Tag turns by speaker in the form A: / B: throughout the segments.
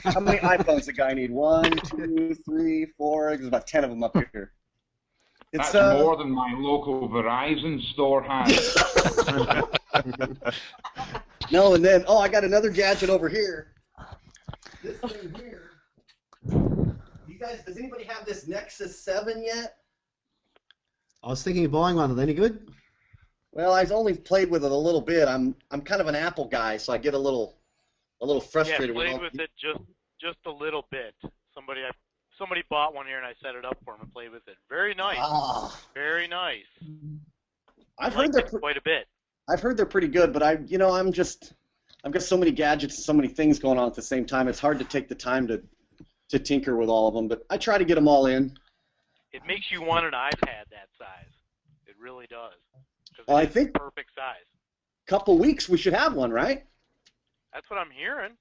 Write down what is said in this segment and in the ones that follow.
A: How many iPhones the guy need? 1, 2, 3, 4. There's about 10 of them up here. It's
B: That's more than my local Verizon store has.
A: No, and then I got another gadget over here. This thing here. You guys, does anybody have this Nexus 7 yet?
C: I was thinking of buying one. Are they any good?
A: Well, I've only played with it a little bit. I'm kind of an Apple guy, so I get a little frustrated.
D: Yeah, played with it just a little bit. Somebody bought one here, and I set it up for him and played with it. Very nice. Very nice.
A: I've heard they're
D: quite a bit.
A: I've heard they're pretty good, but I've got so many gadgets and so many things going on at the same time. It's hard to take the time to tinker with all of them, but I try to get them all in.
D: It makes you want an iPad that size. It really does.
A: Well, I think
D: perfect size.
A: Couple weeks we should have one, right?
D: That's what I'm hearing.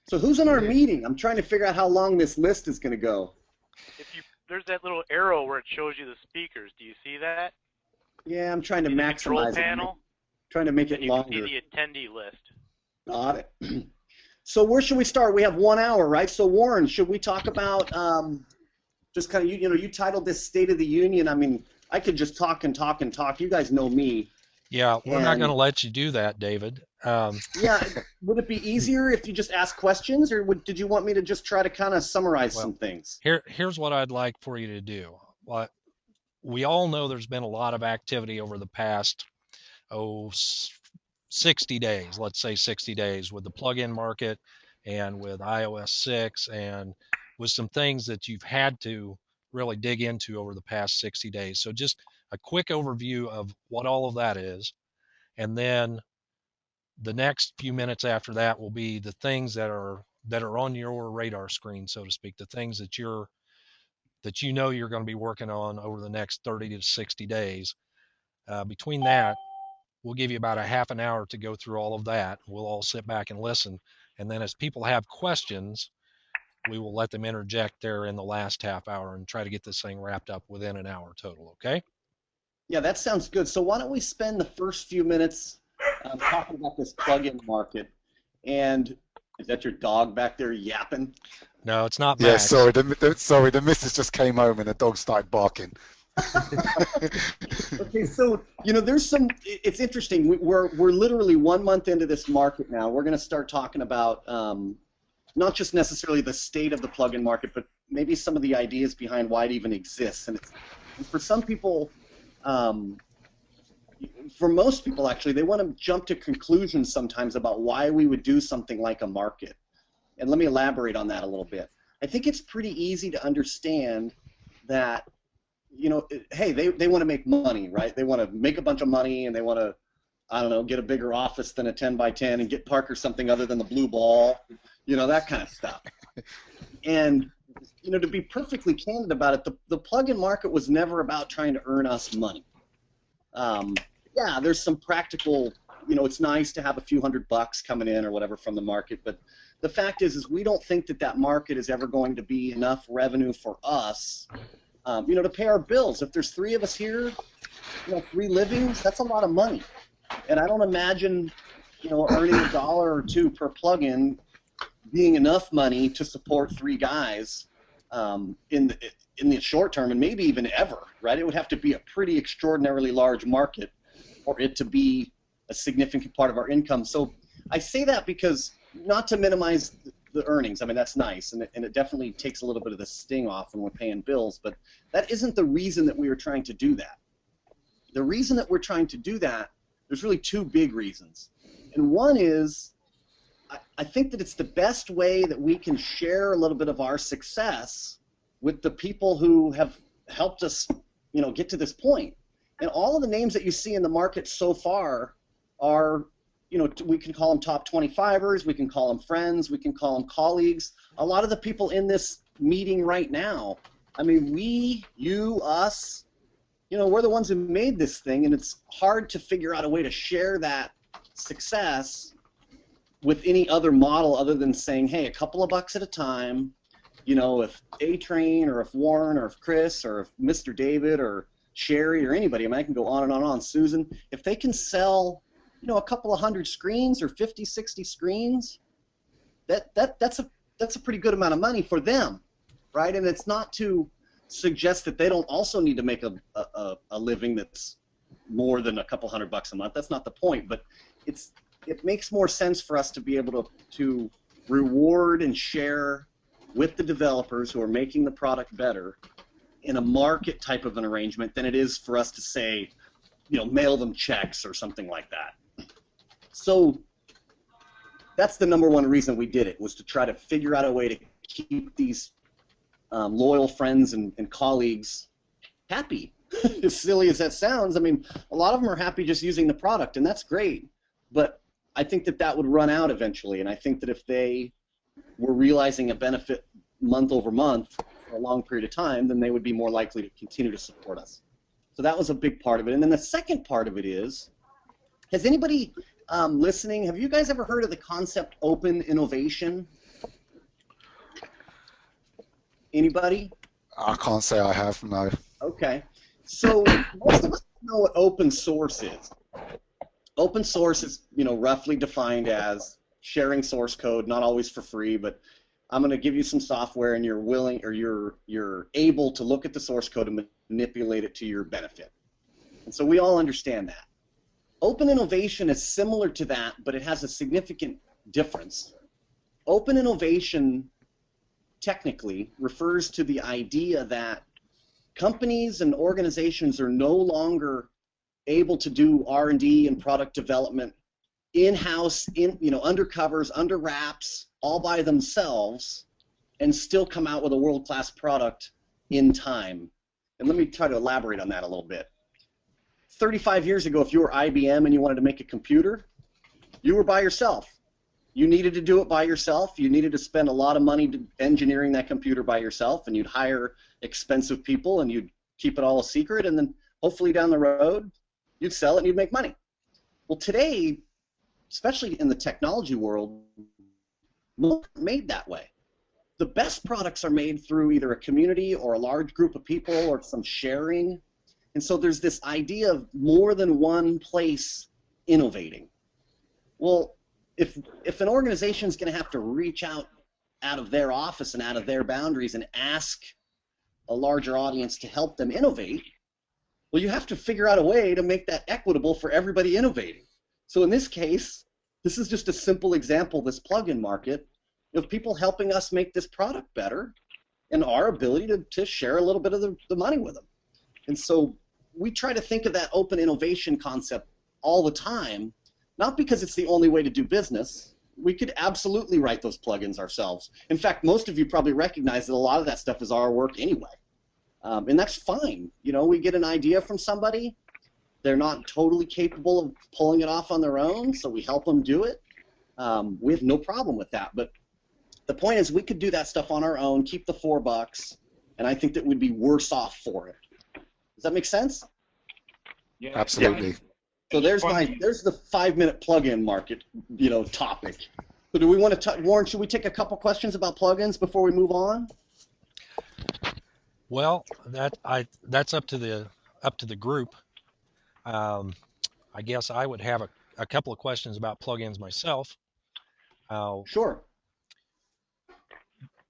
A: So who's in our meeting? I'm trying to figure out how long this list is going to go.
D: There's that little arrow where it shows you the speakers. Do you see that?
A: Yeah, I'm trying to maximize it.
D: Panel?
A: Trying to make it longer.
D: You can see the attendee list.
A: Got it. So where should we start? We have 1 hour, right? So Warren, should we talk about just kind of you titled this State of the Union? I mean, I could just talk and talk and talk. You guys know me.
E: Yeah, we're not going to let you do that, David.
A: Yeah, would it be easier if you just ask questions, or did you want me to just try to kind of summarize some things?
E: Here's what I'd like for you to do. We all know there's been a lot of activity over the past 60 days, let's say 60 days, with the plug-in market and with iOS 6 and with some things that you've had to really dig into over the past 60 days. So just a quick overview of what all of that is, and then the next few minutes after that will be the things that are on your radar screen, so to speak, the things that you're going to be working on over the next 30 to 60 days. Between that, we'll give you about a half an hour to go through all of that. We'll all sit back and listen, and then as people have questions, we will let them interject there in the last half hour and try to get this thing wrapped up within an hour total, okay?
A: Yeah, that sounds good. So why don't we spend the first few minutes talking about this plug-in market. And is that your dog back there yapping?
E: No, it's not
F: Max. Yeah,
E: sorry,
F: the missus just came home and the dog started barking.
A: Okay, so it's interesting. We're literally 1 month into this market now. We're going to start talking about not just necessarily the state of the plug-in market, but maybe some of the ideas behind why it even exists. And for some people, for most people actually, they want to jump to conclusions sometimes about why we would do something like a market. And let me elaborate on that a little bit. I think it's pretty easy to understand that, hey, they want to make money, right? They want to make a bunch of money, and they want to, I don't know, get a bigger office than a 10 by 10 and get Parker something other than the blue ball, that kind of stuff. And, to be perfectly candid about it, the plug-in market was never about trying to earn us money. Yeah, there's some practical, it's nice to have a few $100 coming in or whatever from the market, but the fact is we don't think that market is ever going to be enough revenue for us, to pay our bills. If there's 3 of us here, 3 livings, that's a lot of money. And I don't imagine, earning $1 or $2 per plug-in being enough money to support 3 guys in the short term, and maybe even ever, right? It would have to be a pretty extraordinarily large market for it to be a significant part of our income. So I say that because, not to minimize the earnings, I mean, that's nice, and it definitely takes a little bit of the sting off when we're paying bills, but that isn't the reason that we were trying to do that. The reason that we're trying to do that, there's really 2 big reasons. And one is, I think that it's the best way that we can share a little bit of our success with the people who have helped us, get to this point. And all of the names that you see in the market so far are, we can call them top 25ers, we can call them friends, we can call them colleagues. A lot of the people in this meeting right now, I mean, we, you, us, we're the ones who made this thing, and it's hard to figure out a way to share that success with any other model other than saying, hey, a couple of bucks at a time, if A-Train or if Warren or if Chris or if Mr. David or Sherry or anybody, I mean, I can go on and on, Susan, if they can sell, a couple of 100 screens or 50, 60 screens, that's a pretty good amount of money for them, right? And it's not to suggest that they don't also need to make a living that's more than a couple $100 a month. That's not the point, but it makes more sense for us to be able to reward and share with the developers who are making the product better in a market type of an arrangement than it is for us to say, mail them checks or something like that. So that's the number one reason we did it, was to try to figure out a way to keep these loyal friends and colleagues happy. As silly as that sounds, I mean, a lot of them are happy just using the product, and that's great. But I think that would run out eventually, and I think that if they were realizing a benefit month over month for a long period of time, then they would be more likely to continue to support us. So that was a big part of it. And then the second part of it is, has anybody listening, have you guys ever heard of the concept open innovation? Anybody?
F: I can't say I have, no.
A: Okay. So most of us know what open source is. Open source is, roughly defined as sharing source code, not always for free, but I'm going to give you some software and you're willing, or you're able to look at the source code and manipulate it to your benefit. And so we all understand that. Open innovation is similar to that, but it has a significant difference. Open innovation technically refers to the idea that companies and organizations are no longer able to do R&D and product development in-house, under covers, under wraps, all by themselves, and still come out with a world-class product in time. And let me try to elaborate on that a little bit. 35 years ago, if you were IBM and you wanted to make a computer, you were by yourself. You needed to do it by yourself. You needed to spend a lot of money engineering that computer by yourself, and you'd hire expensive people, and you'd keep it all a secret, and then hopefully down the road, you'd sell it and you'd make money. Well, today, especially in the technology world, most are made that way. The best products are made through either a community or a large group of people or some sharing. And so there's this idea of more than one place innovating. Well, if an organization is going to have to reach out of their office and out of their boundaries and ask a larger audience to help them innovate, well, you have to figure out a way to make that equitable for everybody innovating. So in this case, this is just a simple example, this plugin market, of people helping us make this product better and our ability to share a little bit of the money with them. And so we try to think of that open innovation concept all the time, not because it's the only way to do business. We could absolutely write those plugins ourselves. In fact, most of you probably recognize that a lot of that stuff is our work anyway. And that's fine. We get an idea from somebody. They're not totally capable of pulling it off on their own, so we help them do it. We have no problem with that. But the point is, we could do that stuff on our own, keep the $4, and I think that we'd be worse off for it. Does that make sense?
B: Yeah,
F: Absolutely.
A: So there's the 5-minute plugin market, topic. So do we want to Warren? Should we take a couple questions about plugins before we move on?
E: Well, that's up to the group. I guess I would have a couple of questions about plugins myself.
A: Sure.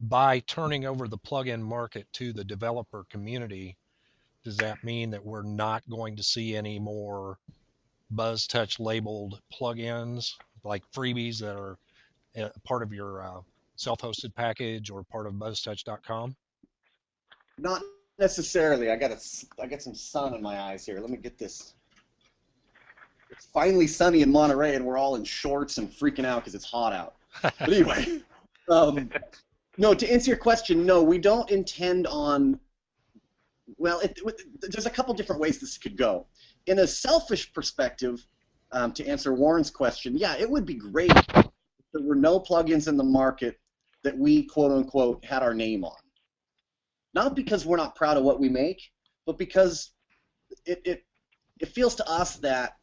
E: By turning over the plugin market to the developer community, does that mean that we're not going to see any more Buzztouch labeled plugins, like freebies that are part of your self-hosted package or part of buzztouch.com?
A: Not necessarily. I got some sun in my eyes here. Let me get this. It's finally sunny in Monterey, and we're all in shorts and freaking out because it's hot out. But anyway, no. To answer your question, no, we don't intend on. Well, there's a couple different ways this could go. In a selfish perspective, to answer Warren's question, yeah, it would be great if there were no plugins in the market that we, quote unquote, had our name on. Not because we're not proud of what we make, but because it feels to us that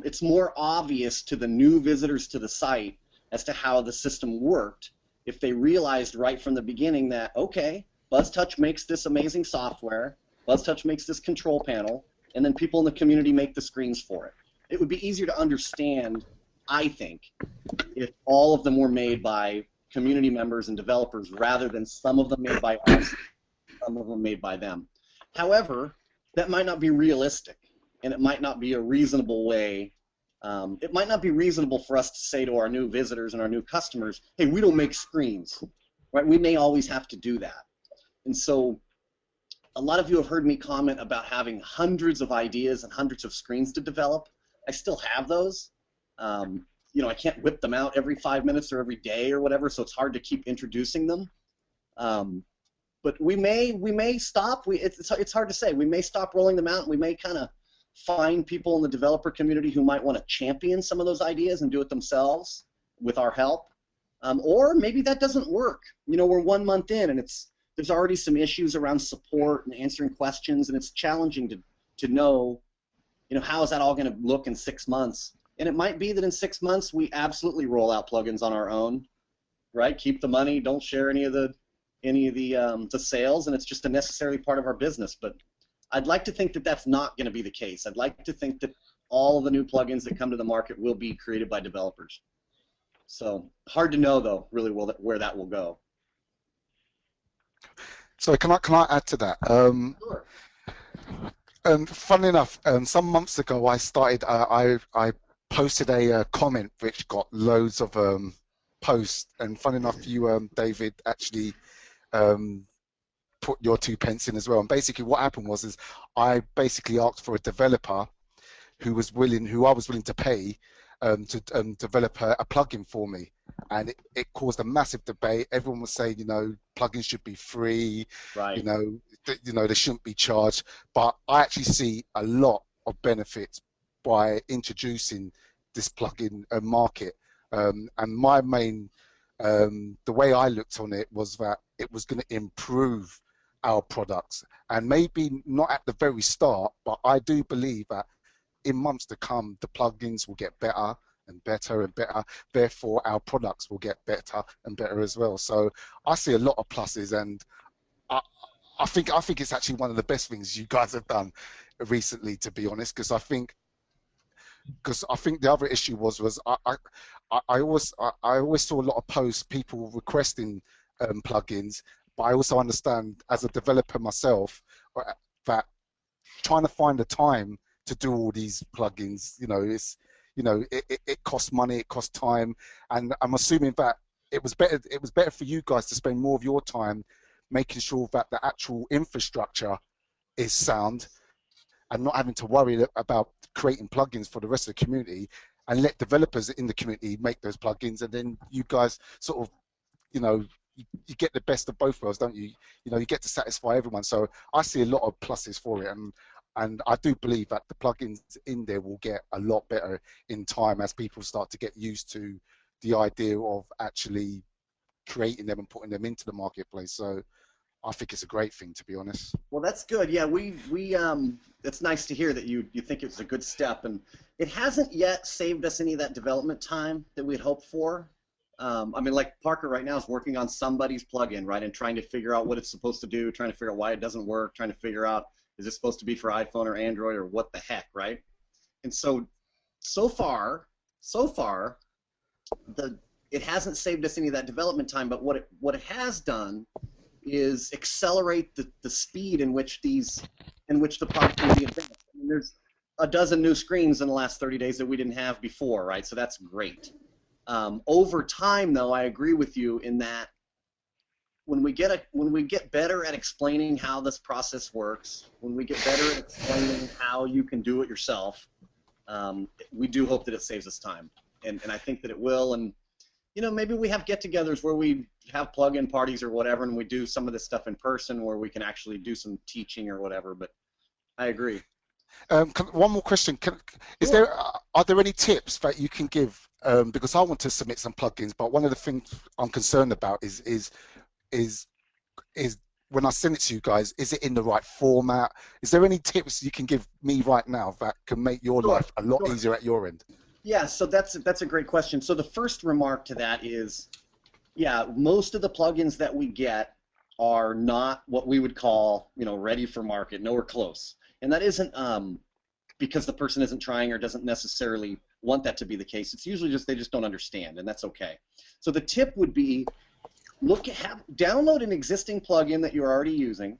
A: it's more obvious to the new visitors to the site as to how the system worked if they realized right from the beginning that, okay, Buzztouch makes this amazing software, Buzztouch makes this control panel, and then people in the community make the screens for it. It would be easier to understand, I think, if all of them were made by community members and developers rather than some of them made by us, some of them made by them. However, that might not be realistic, and it might not be a reasonable way. It might not be reasonable for us to say to our new visitors and our new customers, hey, we don't make screens, right? We may always have to do that. And so a lot of you have heard me comment about having hundreds of ideas and hundreds of screens to develop. I still have those. You know, I can't whip them out every 5 minutes or every day or whatever, so it's hard to keep introducing them. But we may stop. It's hard to say. We may stop rolling them out, and we may kind of find people in the developer community who might want to champion some of those ideas and do it themselves with our help. Or maybe that doesn't work. You know, we're 1 month in, and there's already some issues around support and answering questions, and it's challenging to know, you know, how is that all going to look in 6 months? And it might be that in 6 months we absolutely roll out plugins on our own, right? Keep the money, don't share any of the sales, and it's just a necessary part of our business. But I'd like to think that that's not going to be the case. I'd like to think that all of the new plugins that come to the market will be created by developers. So hard to know, though, really where that will go.
F: So can I add to that?
A: Sure.
F: Funnily enough, some months ago I started. I posted a comment which got loads of posts, and funny enough, you David actually put your 2 pence in as well. And basically, what happened was I basically asked for a developer who I was willing to pay to develop a plugin for me, and it caused a massive debate. Everyone was saying, you know, plugins should be free,
A: right?
F: You know, they shouldn't be charged. But I actually see a lot of benefits by introducing this plugin market. And my main, the way I looked on it was that it was going to improve our products, and maybe not at the very start, but I do believe that in months to come, the plugins will get better and better and better. Therefore, our products will get better and better as well. So I see a lot of pluses, and I think it's actually one of the best things you guys have done recently, to be honest. Because I think the other issue was I always saw a lot of posts, people requesting plugins, but I also understand as a developer myself that trying to find the time to do all these plugins, it costs money, it costs time, and I'm assuming that it was better for you guys to spend more of your time making sure that the actual infrastructure is sound and not having to worry about creating plugins for the rest of the community, and let developers in the community make those plugins, and then you guys sort of, you get the best of both worlds, don't you? You get to satisfy everyone. So I see a lot of pluses for it, and I do believe that the plugins in there will get a lot better in time as people start to get used to the idea of actually creating them and putting them into the marketplace. So I think it's a great thing, to be honest. Well,
A: that's good. Yeah, it's nice to hear that you think it's a good step, and it hasn't yet saved us any of that development time that we'd hoped for. I mean, like Parker right now is working on somebody's plugin, right, and trying to figure out what it's supposed to do, trying to figure out why it doesn't work, trying to figure out, is it supposed to be for iPhone or Android or what the heck, right? And so far, it hasn't saved us any of that development time, but what it has done is accelerate the speed in which the product can be advanced. I mean, there's a dozen new screens in the last 30 days that we didn't have before, right? So that's great. Over time, though, I agree with you in that when we get better at explaining how this process works, when we get better at explaining how you can do it yourself, we do hope that it saves us time, and I think that it will. And maybe we have get-togethers where we have plug-in parties or whatever, and we do some of this stuff in person where we can actually do some teaching or whatever. But I agree.
F: One more question: are there any tips that you can give? Because I want to submit some plugins, but one of the things I'm concerned about is when I send it to you guys, is it in the right format? Is there any tips you can give me right now that can make your life a lot easier at your end?
A: Yeah, so that's a great question. So the first remark to that is, yeah, most of the plugins that we get are not what we would call, ready for market, nowhere close. And that isn't because the person isn't trying or doesn't necessarily want that to be the case. It's usually just they just don't understand, and that's okay. So the tip would be download an existing plugin that you're already using,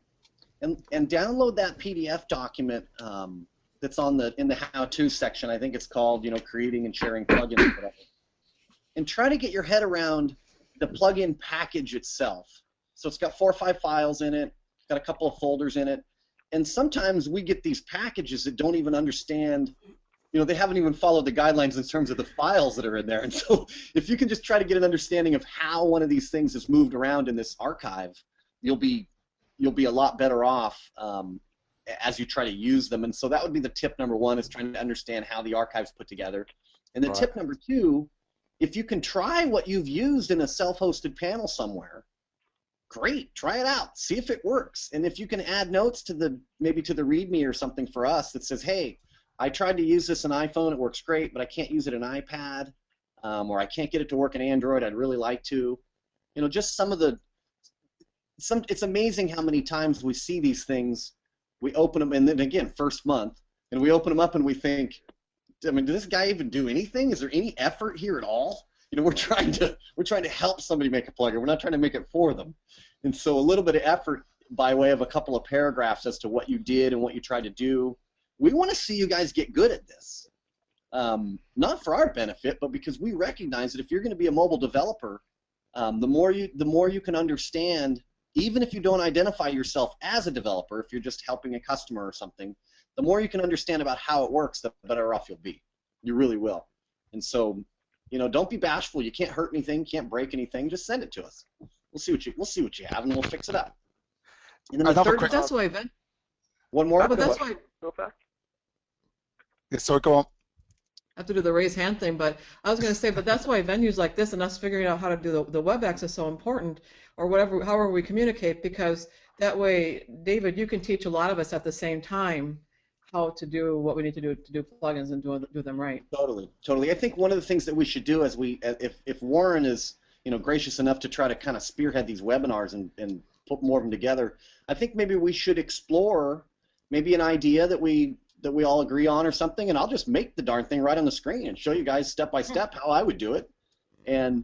A: and download that PDF document that's in the how-to section. I think it's called, creating and sharing plugins or whatever. And try to get your head around the plugin package itself. So it's got 4 or 5 files in it. It's got a couple of folders in it. And sometimes we get these packages that don't even understand, they haven't even followed the guidelines in terms of the files that are in there. And so if you can just try to get an understanding of how one of these things is moved around in this archive, you'll be a lot better off as you try to use them. And so that would be the tip number 1, is trying to understand how the archive's put together. And then tip number 2, if you can try what you've used in a self-hosted panel somewhere, great, try it out, see if it works. And if you can add notes to maybe to the README or something for us that says, hey, I tried to use this on iPhone, it works great, but I can't use it on iPad, or I can't get it to work on Android, I'd really like to. Just it's amazing how many times we see these things, we open them, and then again, first month, and we open them up and we think, I mean, does this guy even do anything? Is there any effort here at all? We're trying to help somebody make a plugin. We're not trying to make it for them. And so a little bit of effort by way of a couple of paragraphs as to what you did and what you tried to do. We want to see you guys get good at this. Not for our benefit, but because we recognize that if you're going to be a mobile developer, the more you can understand, even if you don't identify yourself as a developer, if you're just helping a customer or something, the more you can understand about how it works, the better off you'll be. You really will. And so, don't be bashful. You can't hurt anything, can't break anything. Just send it to us. We'll see what you have, and we'll fix it up. And then the third,
G: but that's why, Ben.
A: One more.
G: But that's why.
D: Go back.
F: Yeah, sorry, go on.
G: I have to do the raise hand thing, but I was going to say, but that's why venues like this and us figuring out how to do the WebEx is so important, or however we communicate, because that way, David, you can teach a lot of us at the same time how to do what we need to do plugins and do them right.
A: Totally. I think one of the things that we should do if Warren is gracious enough to try to kind of spearhead these webinars and put more of them together, I think maybe we should explore maybe an idea that we all agree on or something, and I'll just make the darn thing right on the screen and show you guys step by step how I would do it and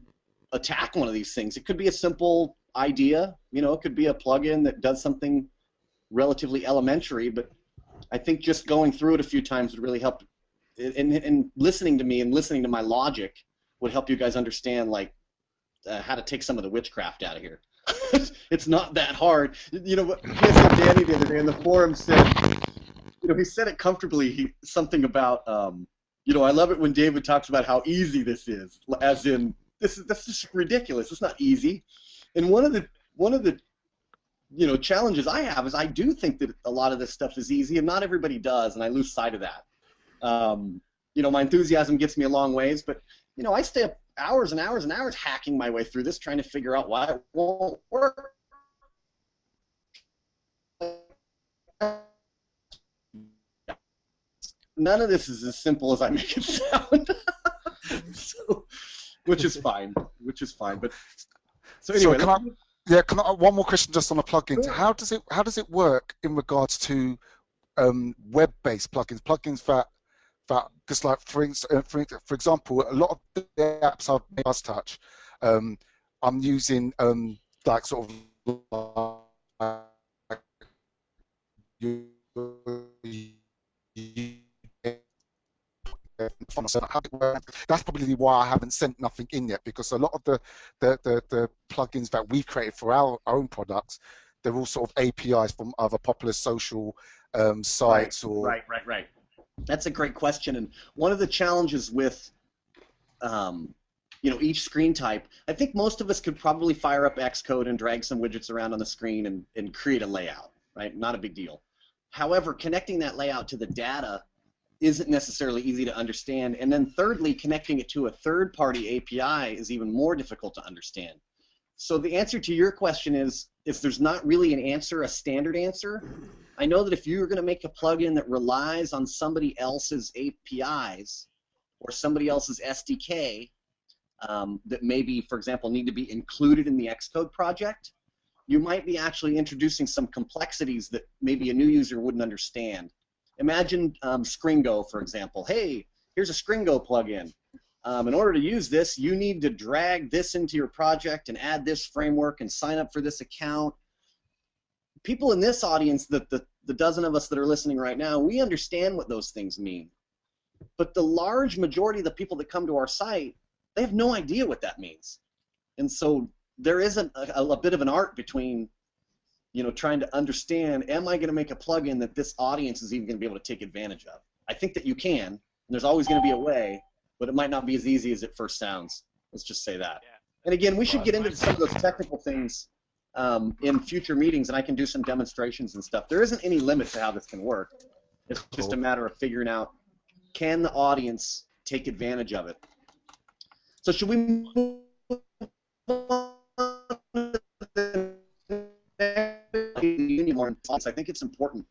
A: attack one of these things. It could be a simple idea, it could be a plugin that does something relatively elementary, but I think just going through it a few times would really help, and listening to me and listening to my logic would help you guys understand how to take some of the witchcraft out of here. It's not that hard. What Danny the other day in the forum said, he said it comfortably. Something about, I love it when David talks about how easy this is, as in that's just ridiculous. It's not easy. And one of the challenges I have is I do think that a lot of this stuff is easy, and not everybody does, and I lose sight of that. My enthusiasm gets me a long ways, but I stay up hours and hours and hours hacking my way through this, trying to figure out why it won't work. None of this is as simple as I make it sound, which is fine. But so anyway.
F: So can I one more question just on the plugins? Sure. How does it work in regards to web-based plugins that because like for example, a lot of the apps I've made Buzztouch, I'm using like sort of that's probably why I haven't sent nothing in yet, because a lot of the plugins that we've created for our own products, they're all sort of APIs from other popular social sites.
A: Right. That's a great question, and one of the challenges with each screen type, I think most of us could probably fire up Xcode and drag some widgets around on the screen and create a layout, right? Not a big deal. However, connecting that layout to the data isn't necessarily easy to understand, and then thirdly, connecting it to a third-party API is even more difficult to understand. So the answer to your question is, if there's not really an answer, a standard answer, I know that if you're going to make a plugin that relies on somebody else's APIs or somebody else's SDK that maybe, for example, need to be included in the Xcode project, you might be actually introducing some complexities that maybe a new user wouldn't understand. Imagine Scringo, for example. Hey, here's a Scringo plugin. In order to use this, you need to drag this into your project and add this framework and sign up for this account. People in this audience, the dozen of us that are listening right now, we understand what those things mean. But the large majority of the people that come to our site, they have no idea what that means. And so there is a bit of an art between, you know, trying to understand, am I going to make a plugin that this audience is even going to be able to take advantage of? I think that you can, and there's always going to be a way, but it might not be as easy as it first sounds. Let's just say that. Yeah. And again, we should get into some of those technical things in future meetings, and I can do some demonstrations and stuff. There isn't any limit to how this can work. It's just a matter of figuring out, can the audience take advantage of it? So should we move on to the union more? I think it's important.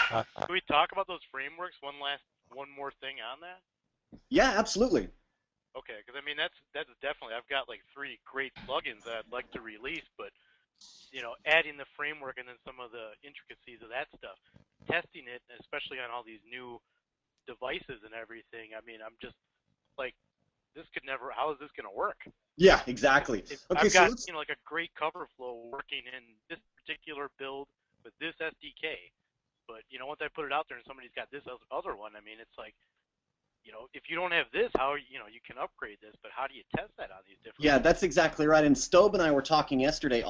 D: Can we talk about those frameworks? One more thing on that?
A: Yeah, absolutely.
D: Okay, because I mean that's definitely, I've got like 3 great plugins that I'd like to release, but you know, adding the framework and then some of the intricacies of that stuff, testing it, especially on all these new devices and everything. I mean, I'm just like, this could never. How is this going to work?
A: Yeah, exactly.
D: I've got, you know, like a great cover flow working in this particular build with this SDK, but you know, once I put it out there and somebody's got this other one, I mean, it's like, you know, if you don't have this, how, you know, you can upgrade this, but how do you test that on these different?
A: Yeah, that's exactly right. And Stobe and I were talking yesterday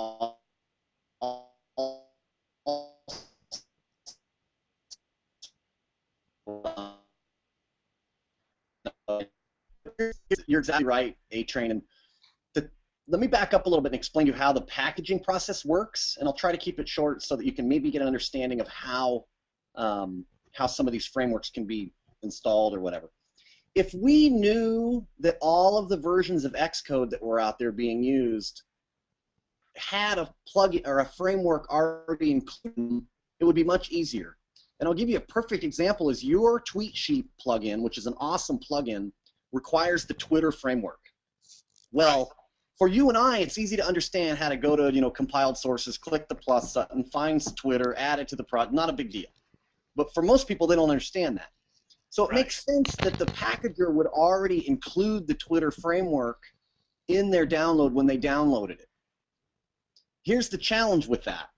A: you're exactly right, A-Train. And let me back up a little bit and explain to you how the packaging process works, and I'll try to keep it short so that you can maybe get an understanding of how some of these frameworks can be installed or whatever. If we knew that all of the versions of Xcode that were out there being used had a plugin or a framework already included, it would be much easier. And I'll give you a perfect example is your TweetSheet plugin, which is an awesome plugin, requires the Twitter framework. Well, for you and I, it's easy to understand how to go to, you know, compiled sources, click the plus button, find Twitter, add it to the project. Not a big deal. But for most people, they don't understand that. So it makes sense that the packager would already include the Twitter framework in their download when they downloaded it. Here's the challenge with that.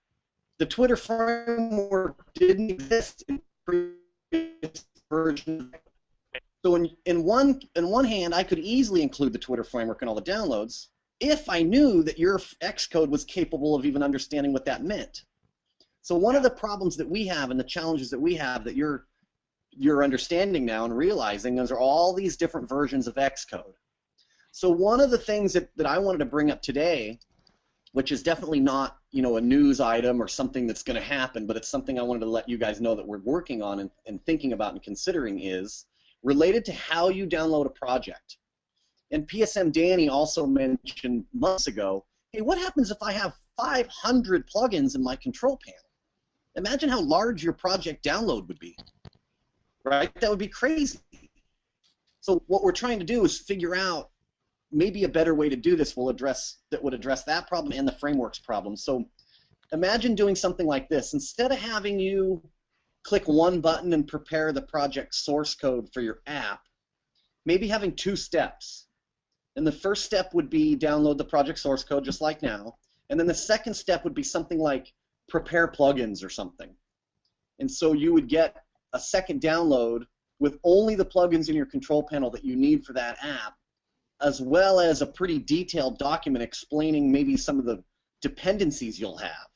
A: The Twitter framework didn't exist in previous versions. So in one hand, I could easily include the Twitter framework in all the downloads if I knew that your Xcode was capable of even understanding what that meant. So one of the problems that we have and the challenges that we have that you're understanding now and realizing those are all these different versions of Xcode. So one of the things that I wanted to bring up today, which is definitely not, you know, a news item or something that's going to happen, but it's something I wanted to let you guys know that we're working on and thinking about and considering, is related to how you download a project. And PSM Danny also mentioned months ago, hey, what happens if I have 500 plugins in my control panel? Imagine how large your project download would be. Right? That would be crazy. So what we're trying to do is figure out maybe a better way to do this would address that problem and the frameworks problem. So imagine doing something like this. Instead of having you click one button and prepare the project source code for your app, maybe having 2 steps. And the first step would be download the project source code just like now. And then the second step would be something like prepare plugins or something. And so you would get a second download with only the plugins in your control panel that you need for that app, as well as a pretty detailed document explaining maybe some of the dependencies you'll have.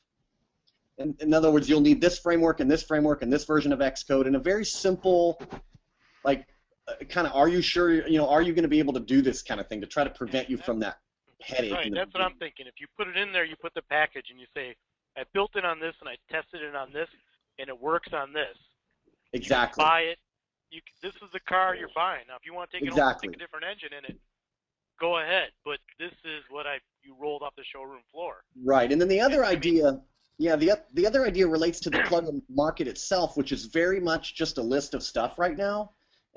A: In other words, you'll need this framework and this framework and this version of Xcode in a very simple, like, kind of, are you sure, you know, are you going to be able to do this kind of thing to try to prevent you from that headache?
D: Right, that's what I'm thinking. If you put it in there, you put the package and you say, I built it on this and I tested it on this and it works on this.
A: Exactly.
D: You buy it. This is the car you're buying. Now, if you want to take it home and stick a different engine in it, go ahead. But this is what you rolled off the showroom floor.
A: Right, and then the other idea, the other idea relates to the plugin market itself, which is very much just a list of stuff right now,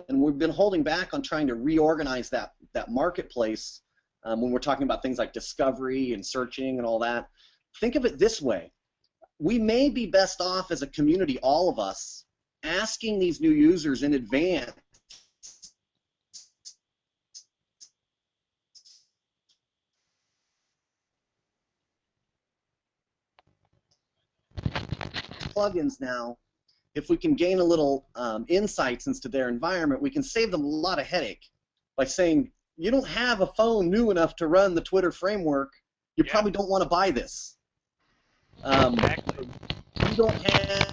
A: and we've been holding back on trying to reorganize that marketplace when we're talking about things like discovery and searching and all that. Think of it this way: we may be best off as a community, all of us, asking these new users in advance plugins now, if we can gain a little insights into their environment, we can save them a lot of headache by saying, you don't have a phone new enough to run the Twitter framework, you probably don't want to buy this.
D: Exactly.
A: You don't have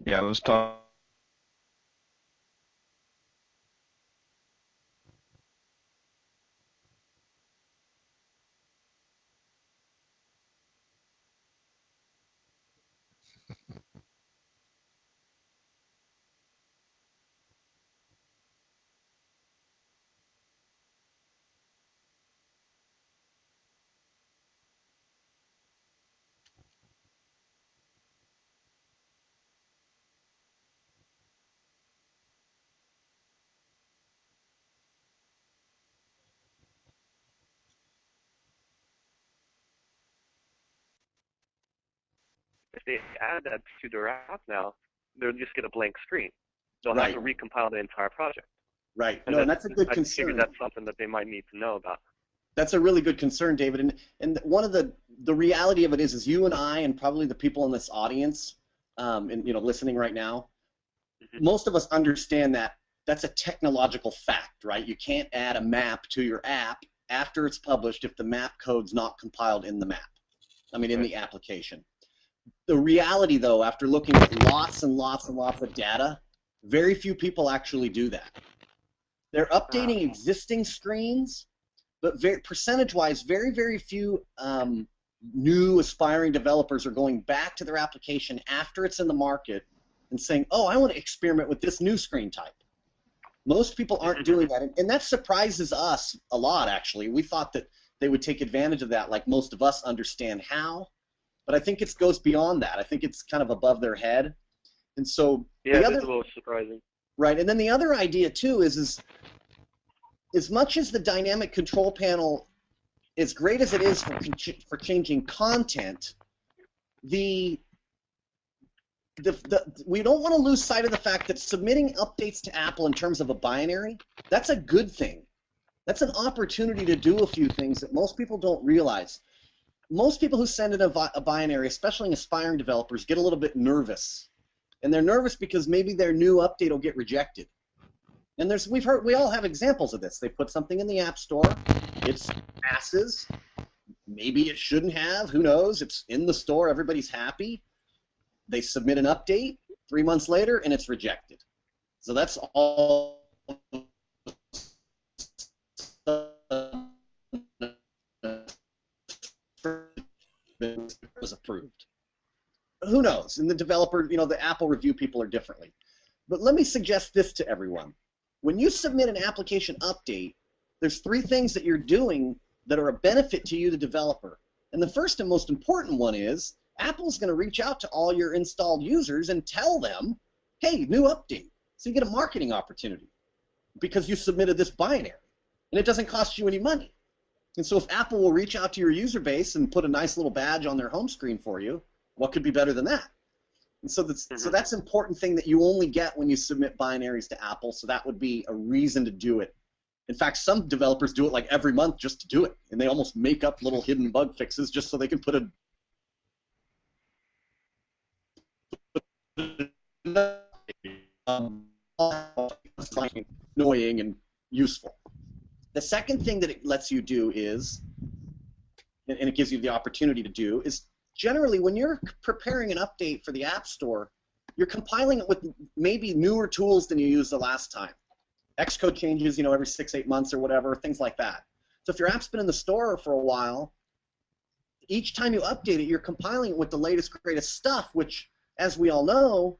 H: Yeah, I was talking.
I: If they add that to their app now, they'll just get a blank screen. They'll
A: Right.
I: have to recompile the entire project.
A: Right.
I: And
A: No, and that's a good
I: I
A: concern.
I: figure that's something that they might need to know about.
A: That's a really good concern, David. And one of the reality of it is you and I and probably the people in this audience, and listening right now, most of us understand that that's a technological fact, right? You can't add a map to your app after it's published if the map code's not compiled in the map. I mean, in the application. The reality, though, after looking at lots and lots and lots of data, very few people actually do that. They're updating existing screens, but percentage-wise, very, very few new aspiring developers are going back to their application after it's in the market and saying, oh, I want to experiment with this new screen type. Most people aren't doing that, and that surprises us a lot, actually. We thought that they would take advantage of that, like most of us understand how, but I think it goes beyond that. I think it's kind of above their head. And so
I: yeah, it's a little surprising.
A: Right, and then the other idea, too, is as much as the dynamic control panel, as great as it is for changing content, we don't want to lose sight of the fact that submitting updates to Apple in terms of a binary, that's a good thing. That's an opportunity to do a few things that most people don't realize. Most people who send in a binary, especially aspiring developers, get a little bit nervous. And they're nervous because maybe their new update will get rejected. And we all have examples of this. They put something in the App Store, it passes, maybe it shouldn't have, who knows, it's in the store, everybody's happy. They submit an update 3 months later and it's rejected. So that's all was approved. Who knows? And the developer, the Apple review people are differently. But let me suggest this to everyone. When you submit an application update, there's 3 things that you're doing that are a benefit to you, the developer. And the first and most important one is Apple's going to reach out to all your installed users and tell them, hey, new update. So you get a marketing opportunity because you submitted this binary. And it doesn't cost you any money. And so if Apple will reach out to your user base and put a nice little badge on their home screen for you, what could be better than that? And so that's an important thing that you only get when you submit binaries to Apple, so that would be a reason to do it. In fact, some developers do it like every month just to do it, and they almost make up little hidden bug fixes just so they can put annoying and useful. The second thing that it lets you do is, and it gives you the opportunity to do, is generally, when you're preparing an update for the App Store, you're compiling it with maybe newer tools than you used the last time. Xcode changes, every 6-8 months or whatever, things like that. So if your app's been in the store for a while, each time you update it, you're compiling it with the latest, greatest stuff, which, as we all know,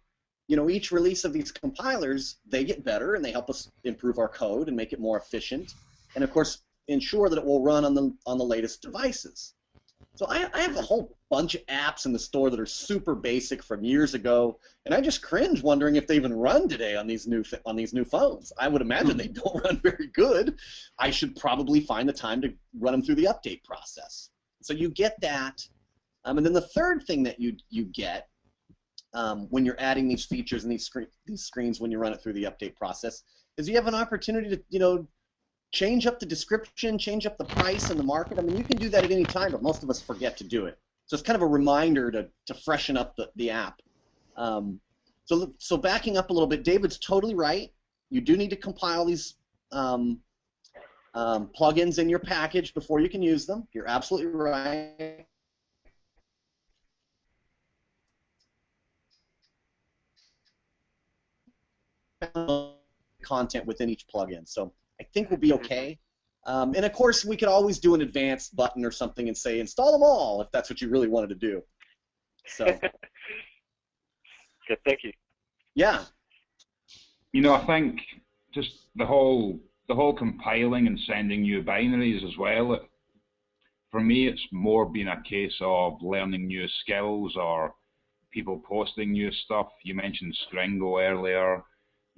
A: each release of these compilers, they get better and they help us improve our code and make it more efficient, and of course ensure that it will run on the latest devices. So I have a whole bunch of apps in the store that are super basic from years ago, and I just cringe wondering if they even run today on these new phones. I would imagine they don't run very good. I should probably find the time to run them through the update process. So you get that, and then the third thing that you get when you're adding these features and these screens when you run it through the update process is you have an opportunity to change up the description, change up the price and the market. I mean, you can do that at any time, but most of us forget to do it. So it's kind of a reminder to freshen up the app. So backing up a little bit, David's totally right. You do need to compile these plugins in your package before you can use them. You're absolutely right. Content within each plugin. So I think we'll be okay. And of course, we could always do an advanced button or something and say install them all if that's what you really wanted to do. So.
I: Good, thank you.
A: Yeah.
B: I think just the whole compiling and sending new binaries as well. For me, it's more been a case of learning new skills or people posting new stuff. You mentioned Stringo earlier.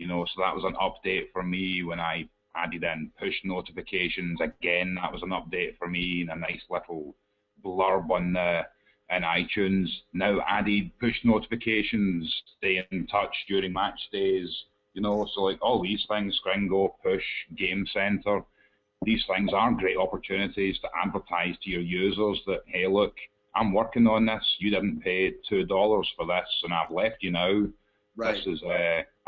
B: So that was an update for me when I added in push notifications. Again, that was an update for me and a nice little blurb on in iTunes. Now added push notifications, stay in touch during match days. So like all these things, Stringo, push, Game Center, these things are great opportunities to advertise to your users that, hey, look, I'm working on this. You didn't pay $2 for this, and I've left you now. Right. This is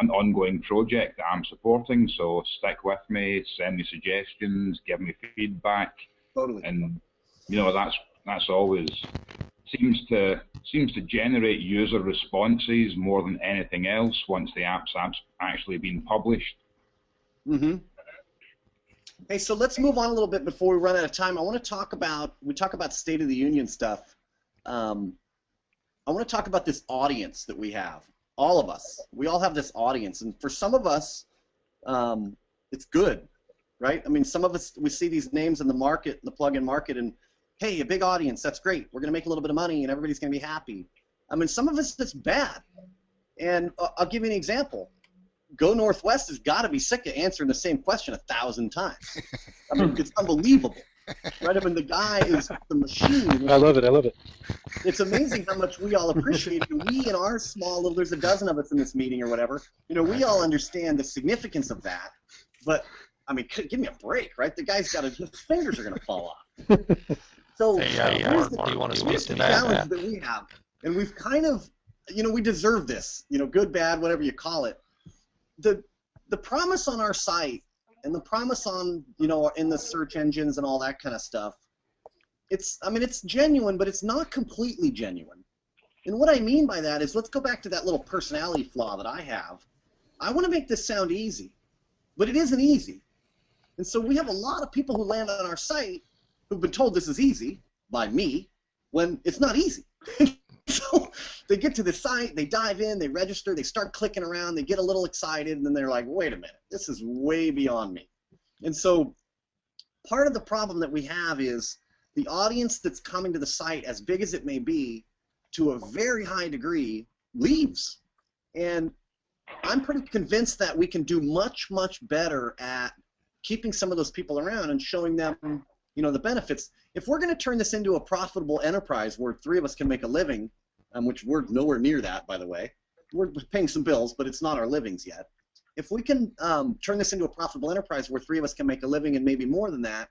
B: an ongoing project that I'm supporting, so stick with me, send me suggestions, give me feedback.
A: Totally.
B: And that's always seems to generate user responses more than anything else once the app's actually been published.
A: Mm-hmm. Hey, so let's move on a little bit before we run out of time. I want to talk about State of the Union stuff. I want to talk about this audience that we have. All of us. We all have this audience, and for some of us, it's good, right? I mean, some of us, we see these names in the market, the plugin market, and hey, a big audience, that's great. We're going to make a little bit of money, and everybody's going to be happy. I mean, some of us, it's bad. And I'll give you an example. Go Northwest has got to be sick of answering the same question 1,000 times. I mean, it's unbelievable. Right? I mean, the guy is the machine.
J: I love it.
A: It's amazing how much we all appreciate it. We in our small little, there's a dozen of us in this meeting or whatever, we all understand the significance of that. But, I mean, give me a break, right? The guy's got his fingers are going to fall off. So,
E: hey, Mark, do you want to speak to that?
A: Challenge that we have, and we've kind of, we deserve this, good, bad, whatever you call it. The promise on our site and the promise on, in the search engines and all that kind of stuff, it's genuine, but it's not completely genuine. And what I mean by that is, let's go back to that little personality flaw that I have. I want to make this sound easy, but it isn't easy. And so we have a lot of people who land on our site who've been told this is easy by me when it's not easy. So they get to the site, they dive in, they register, they start clicking around, they get a little excited, and then they're like, wait a minute, this is way beyond me. And so part of the problem that we have is the audience that's coming to the site, as big as it may be, to a very high degree, leaves. And I'm pretty convinced that we can do much, much better at keeping some of those people around and showing them, the benefits. If we're going to turn this into a profitable enterprise where 3 of us can make a living, which we're nowhere near that, by the way, we're paying some bills, but it's not our livings yet. If we can turn this into a profitable enterprise where 3 of us can make a living and maybe more than that,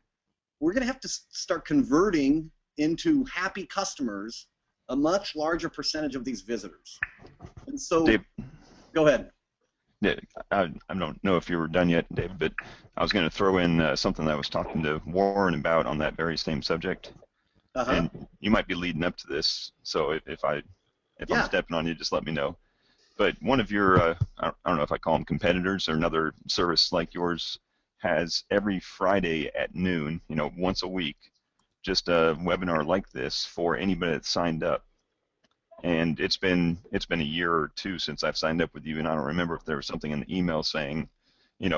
A: we're going to have to start converting into happy customers a much larger percentage of these visitors. And so,
H: Dave,
A: go ahead.
H: Yeah, I don't know if you were done yet, Dave, but I was going to throw in something that I was talking to Warren about on that very same subject. And you might be leading up to this, so if I'm stepping on you, just let me know. But one of your, I don't know if I call them competitors or another service like yours, has every Friday at noon, once a week, just a webinar like this for anybody that's signed up. And it's been a year or two since I've signed up with you, and I don't remember if there was something in the email saying,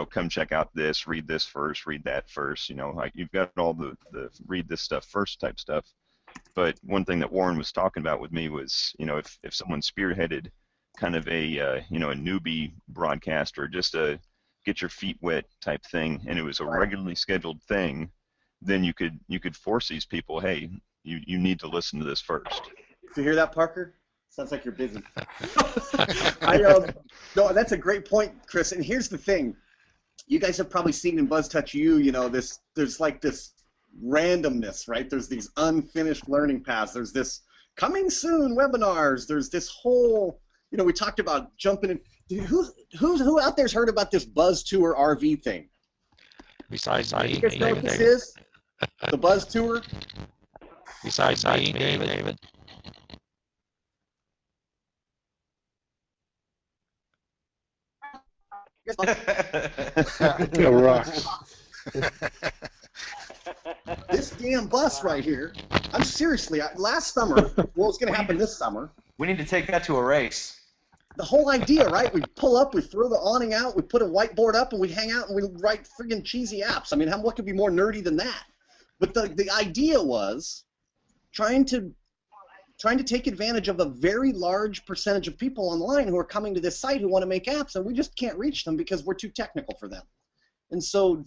H: come check out this, read this first, read that first. Like you've got all the read this stuff first type stuff. But one thing that Warren was talking about with me was, if someone spearheaded kind of a newbie broadcast or just a get your feet wet type thing, and it was a regularly scheduled thing, then you could force these people, hey, you need to listen to this first.
A: Do you hear that, Parker? Sounds like you're busy. No, that's a great point, Chris. And here's the thing: you guys have probably seen in Buzztouch there's like this randomness, right? There's these unfinished learning paths. There's this coming soon webinars. There's this whole, we talked about jumping in. Dude, who out there's heard about this Buzz Tour RV thing?
J: Besides me,
A: you guys know what this is? The Buzz Tour?
J: Besides me, David.
A: This damn bus right here. I'm seriously. Last summer, what's going to happen this summer?
K: We need to take that to a race.
A: The whole idea, right? We pull up, we throw the awning out, we put a whiteboard up, and we hang out and we write friggin' cheesy apps. I mean, what could be more nerdy than that? But the idea was trying to take advantage of a very large percentage of people online who are coming to this site who want to make apps, and we just can't reach them because we're too technical for them. And so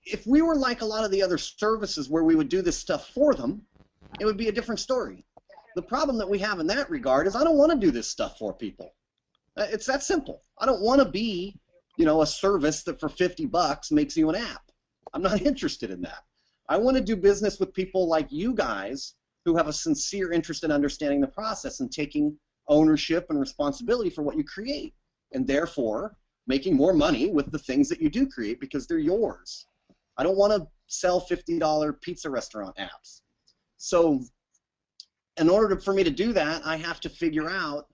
A: if we were like a lot of the other services where we would do this stuff for them, it would be a different story. The problem that we have in that regard is I don't want to do this stuff for people. It's that simple. I don't want to be, a service that for $50 makes you an app. I'm not interested in that. I want to do business with people like you guys who have a sincere interest in understanding the process and taking ownership and responsibility for what you create, and therefore making more money with the things that you do create because they're yours. I don't want to sell $50 pizza restaurant apps. So in order for me to do that, I have to figure out,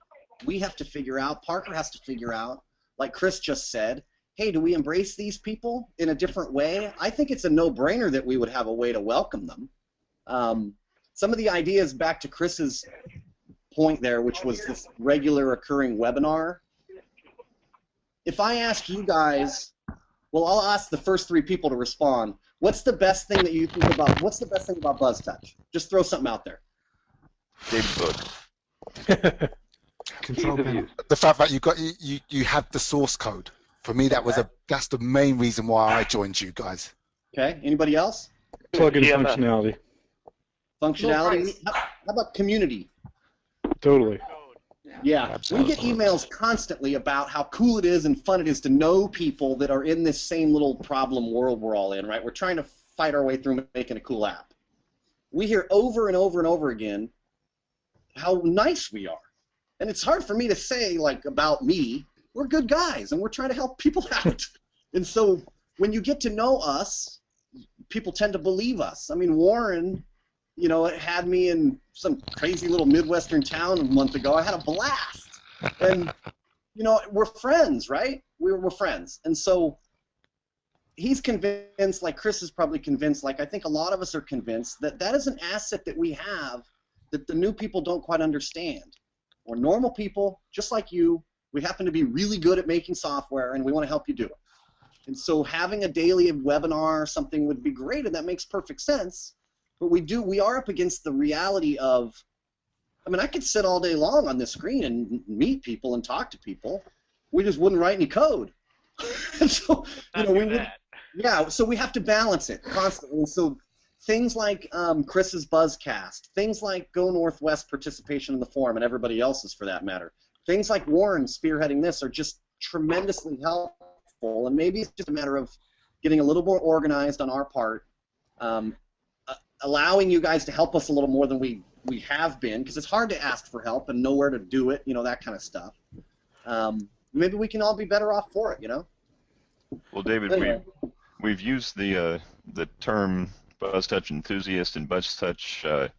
A: we have to figure out, Parker has to figure out, like Chris just said, hey, do we embrace these people in a different way? I think it's a no-brainer that we would have a way to welcome them. Some of the ideas, back to Chris's point there, which was this regular occurring webinar, if I ask you guys, well, I'll ask the first 3 people to respond, what's the best thing that you think about, what's the best thing about Buzztouch? Just throw something out there.
H: Dave's book.
C: Control panel.
F: The fact that you had the source code. For me, that's the main reason why I joined you guys.
A: Okay. Anybody else?
L: Plug-in functionality.
A: Functionality. How about community?
L: Totally.
A: Yeah.
J: Absolutely.
A: We get emails constantly about how cool it is and fun it is to know people that are in this same little problem world we're all in, right? We're trying to fight our way through making a cool app. We hear over and over and over again how nice we are. And it's hard for me to say, like, about me. We're good guys, and we're trying to help people out. And so when you get to know us, people tend to believe us. I mean, Warren, had me in some crazy little Midwestern town a month ago. I had a blast. And, we're friends, right? We're friends. And so he's convinced, like Chris is probably convinced, like I think a lot of us are convinced, that that is an asset that we have that the new people don't quite understand. We're normal people, just like you. We happen to be really good at making software, and we want to help you do it. And so having a daily webinar or something would be great, and that makes perfect sense. But we are up against the reality of, I mean, I could sit all day long on this screen and meet people and talk to people. We just wouldn't write any code. And so, so we have to balance it constantly. And so things like Chris's Buzzcast, things like Go Northwest participation in the forum, and everybody else's for that matter, things like Warren spearheading this are just tremendously helpful, and maybe it's just a matter of getting a little more organized on our part, allowing you guys to help us a little more than we have been, because it's hard to ask for help and know where to do it, that kind of stuff. Maybe we can all be better off for it,
H: Well, David,
A: anyway.
H: we've used the term Buzztouch enthusiast and Buzztouch.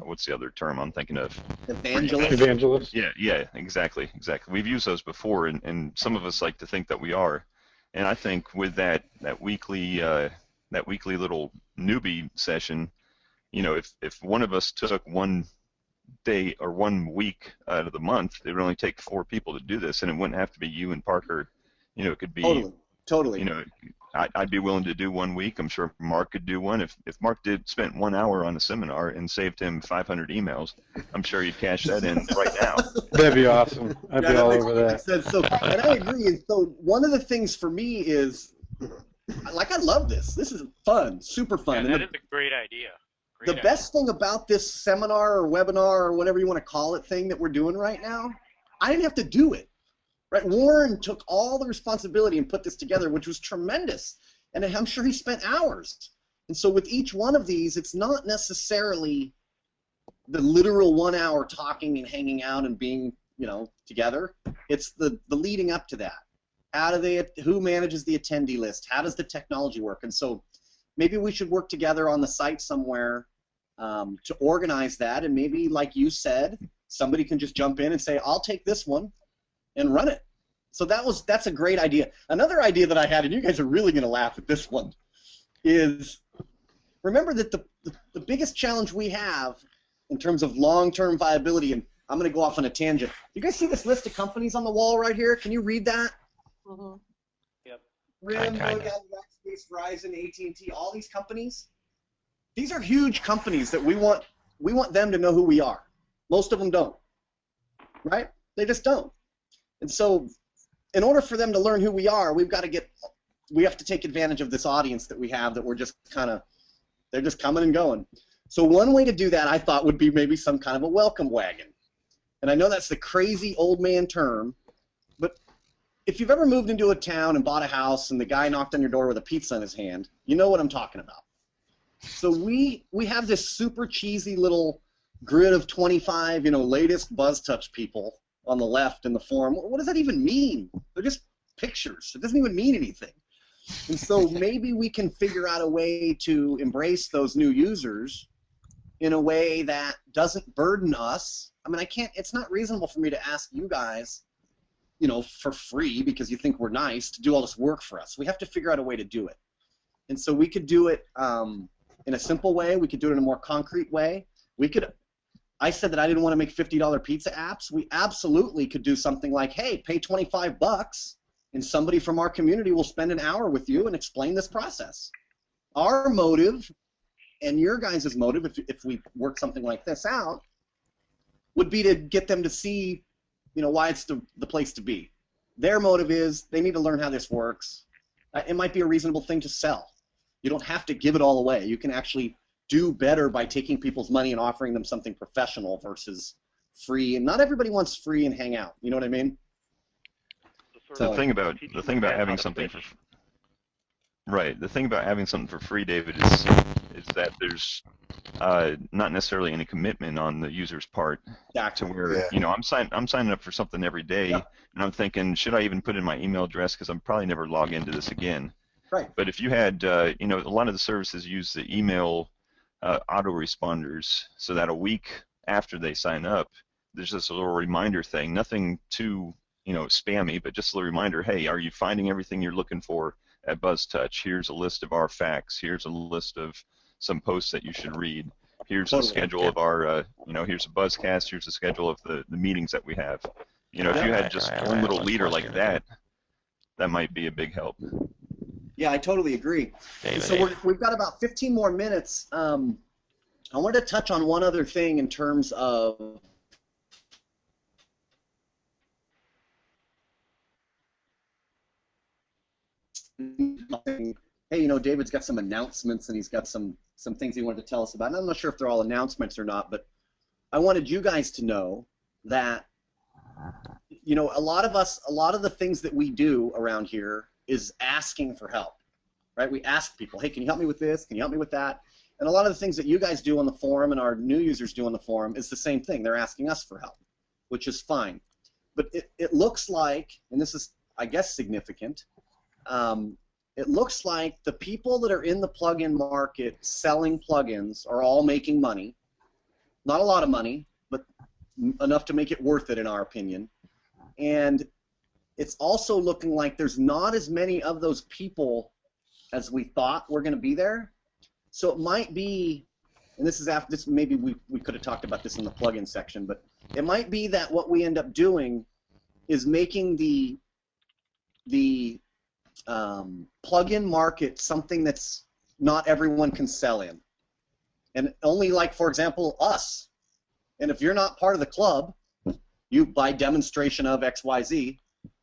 H: What's the other term I'm thinking of?
L: Evangelist.
H: Yeah, exactly. We've used those before, and some of us like to think that we are. And I think with that weekly little newbie session, if one of us took one day or 1 week out of the month, it would only take 4 people to do this, and it wouldn't have to be you and Parker. You know, it could be
A: totally.
H: You know, I'd be willing to do 1 week. I'm sure Mark could do one. If Mark spent 1 hour on a seminar and saved him 500 emails, I'm sure he'd cash that in right now.
L: That'd be awesome. I'd be all over that.
A: So, and I agree. And so one of the things for me is, like, I love this. This is fun, super fun.
D: Yeah, that is a great idea.
A: The best thing about this seminar or webinar or whatever you want to call it thing that we're doing right now, I didn't have to do it. Right? Warren took all the responsibility and put this together, which was tremendous. And I'm sure he spent hours. And so with each one of these, it's not necessarily the literal 1 hour talking and hanging out and being, you know, together. It's the leading up to that. Who manages the attendee list? How does the technology work? And so maybe we should work together on the site somewhere to organize that. And maybe, like you said, somebody can just jump in and say, I'll take this one and run it. So that's a great idea. Another idea that I had, and you guys are really going to laugh at this one, is remember that the biggest challenge we have in terms of long-term viability, and I'm going to go off on a tangent. You guys see this list of companies on the wall right here? Can you read that?
G: Mm-hmm.
D: Yep.
A: RIM, Rackspace, Verizon, AT&T, all these companies. These are huge companies that we want them to know who we are. Most of them don't, right? They just don't. And so in order for them to learn who we are, we have to take advantage of this audience that we have, that we're just they're just coming and going. So one way to do that, I thought, would be maybe some kind of a welcome wagon. And I know that's the crazy old man term, but if you've ever moved into a town and bought a house and the guy knocked on your door with a pizza in his hand, you know what I'm talking about. So we have this super cheesy little grid of 25, you know, latest Buzztouch people on the left in the forum. What does that even mean? They're just pictures. It doesn't even mean anything. And so maybe we can figure out a way to embrace those new users in a way that doesn't burden us. I mean, it's not reasonable for me to ask you guys, you know, for free because you think we're nice, to do all this work for us. We have to figure out a way to do it. And so we could do it in a simple way. We could do it in a more concrete way. I said that I didn't want to make $50 pizza apps. We absolutely could do something like, hey, pay $25 and somebody from our community will spend an hour with you and explain this process. Our motive and your guys' motive, if we work something like this out, would be to get them to see, you know, why it's the place to be. Their motive is they need to learn how this works. It might be a reasonable thing to sell. You don't have to give it all away. You can actually do better by taking people's money and offering them something professional versus free. And not everybody wants free and hang out. You know what I mean?
H: The thing about having something for the thing about having something for free, David, is that there's not necessarily any commitment on the user's part to where you know I'm signing up for something every day, and I'm thinking, should I even put in my email address because I'm probably never log into this again.
A: Right.
H: But if you had you know, a lot of the services use the email autoresponders, so that a week after they sign up, there's this little reminder thing, nothing too, you know, spammy, but just a reminder, hey, are you finding everything you're looking for at Buzztouch? Here's a list of our facts. Here's a list of some posts that you should read. Here's the schedule of our, you know, here's a Buzzcast. Here's the schedule of the meetings that we have. You know, if you had just one little leader like that, that might be a big help.
A: Yeah, I totally agree. So we've got about 15 more minutes. I wanted to touch on one other thing in terms of hey, you know, David's got some announcements and he's got some things he wanted to tell us about. And I'm not sure if they're all announcements or not, but I wanted you guys to know that, you know, a lot of the things that we do around here is asking for help, right? We ask people, hey, can you help me with this? Can you help me with that? And a lot of the things that you guys do on the forum and our new users do on the forum is the same thing. They're asking us for help, which is fine. But it looks like, and this is, I guess, significant, it looks like the people that are in the plugin market selling plugins are all making money. Not a lot of money, but enough to make it worth it, in our opinion. And it's also looking like there's not as many of those people as we thought were going to be there. So it might be and this is after this, maybe we could have talked about this in the plugin section, but it might be that what we end up doing is making the plugin market something that's not everyone can sell in, and only, like, for example, us. And if you're not part of the club, you, by demonstration of XYZ,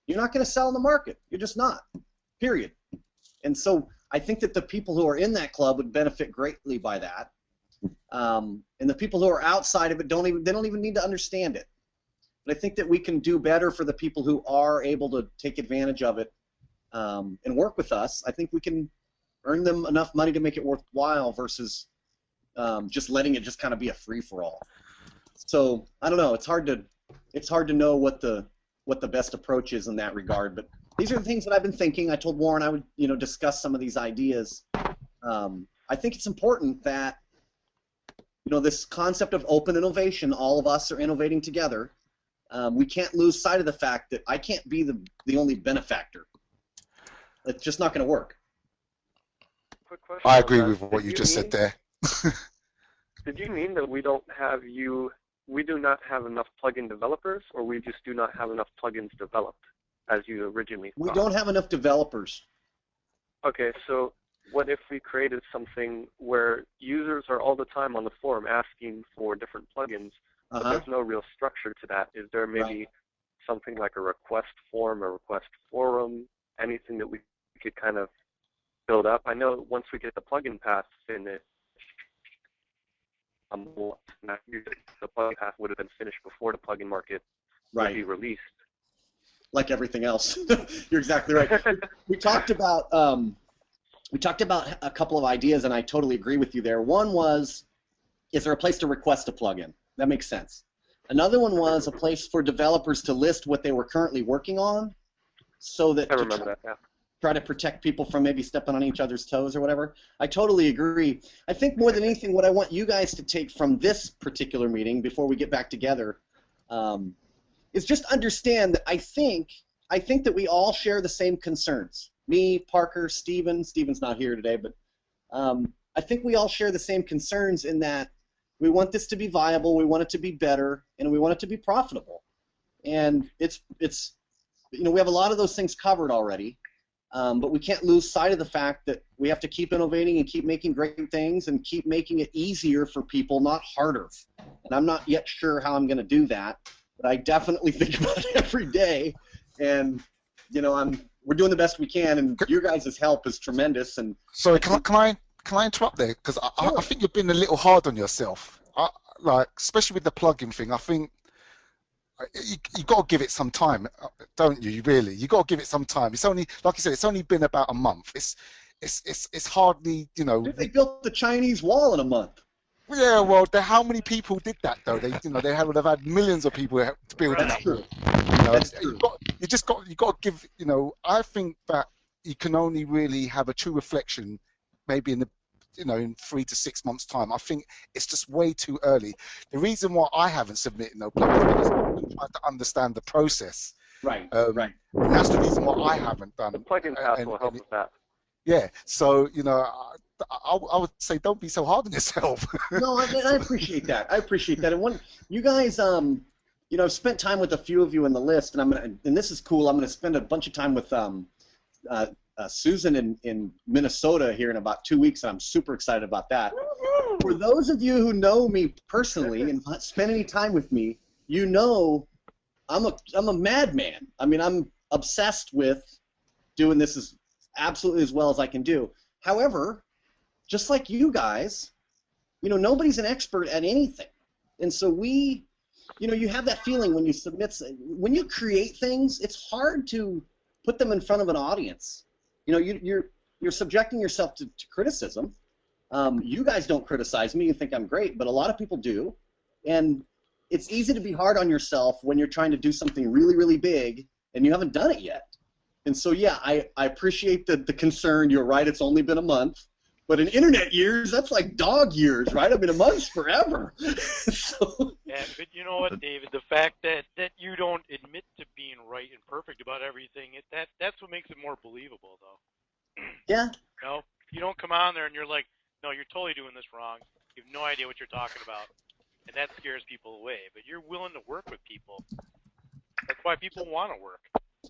A: you're not going to sell in the market. You're just not, period. And so I think that the people who are in that club would benefit greatly by that. And the people who are outside of it don't even need to understand it. But I think that we can do better for the people who are able to take advantage of it and work with us. I think we can earn them enough money to make it worthwhile versus just letting it just kind of be a free-for-all. So I don't know. It's hard to know what the best approach is in that regard. But these are the things that I've been thinking. I told Warren I would, discuss some of these ideas. I think it's important that, this concept of open innovation, all of us are innovating together. We can't lose sight of the fact that I can't be the only benefactor. It's just not going to work.
I: Quick question.
F: I agree with what you just said there.
I: Did you mean that we do not have enough plugin developers, or we just do not have enough plugins developed, as you originally thought?
A: We don't have enough developers.
I: Okay, so what if we created something where users are all the time on the forum asking for different plugins, but there's no real structure to that? Is there maybe something like a request form, a request forum, anything that we could kind of build up? I know once we get the plugin paths in it, the plugin path would have been finished before the plugin market would be released.
A: Like everything else. You're exactly right. We talked about a couple of ideas, and I totally agree with you there. One was, is there a place to request a plugin? That makes sense. Another one was a place for developers to list what they were currently working on, so that
I: I remember that. Yeah.
A: Try to protect people from maybe stepping on each other's toes or whatever. I totally agree. I think more than anything, what I want you guys to take from this particular meeting before we get back together is just understand that I think that we all share the same concerns. Me, Parker, Steven's not here today, but I think we all share the same concerns in that we want this to be viable, we want it to be better, and we want it to be profitable. And it's we have a lot of those things covered already. But we can't lose sight of the fact that we have to keep innovating and keep making great things and keep making it easier for people, not harder. And I'm not yet sure how I'm going to do that, but I definitely think about it every day. And we're doing the best we can, and your guys' help is tremendous. And
F: sorry, can I interrupt there? Because I think you've been a little hard on yourself. Especially with the plugin thing. I think you got to give it some time, don't you? Really, you got to give it some time. It's only, like you said, it's only been about a month. It's hardly,
A: They built the Chinese wall in a month.
F: Yeah, well, how many people did that though? They would have had millions of people building that wall. You got to give. I think that you can only really have a true reflection, maybe in in 3 to 6 months' time. I think it's just way too early. The reason why I haven't submitted no plugins is I'm trying to understand the process.
A: Right.
F: And that's the reason why I haven't done.
I: The plugin path will help with that.
F: Yeah. So I would say don't be so hard on yourself.
A: No, I appreciate that. And you guys, I've spent time with a few of you in the list, and this is cool. I'm gonna spend a bunch of time with Susan in Minnesota here in about 2 weeks, and I'm super excited about that. For those of you who know me personally and spend any time with me, I'm a madman. I mean, I'm obsessed with doing this as absolutely as well as I can do. However, just like you guys, nobody's an expert at anything, and so you have that feeling when you create things. It's hard to put them in front of an audience. You're subjecting yourself to criticism. You guys don't criticize me. You think I'm great, but a lot of people do. And it's easy to be hard on yourself when you're trying to do something really, really big and you haven't done it yet. And so, yeah, I appreciate the concern. You're right, it's only been a month. But in internet years, that's like dog years, right? I mean, a month's forever.
D: Yeah, but you know what, David? The fact that you don't admit to being right and perfect about everything, that's what makes it more believable, though.
A: Yeah.
D: You don't come on there and you're like, no, you're totally doing this wrong. You have no idea what you're talking about, and that scares people away. But you're willing to work with people. That's why people want to work.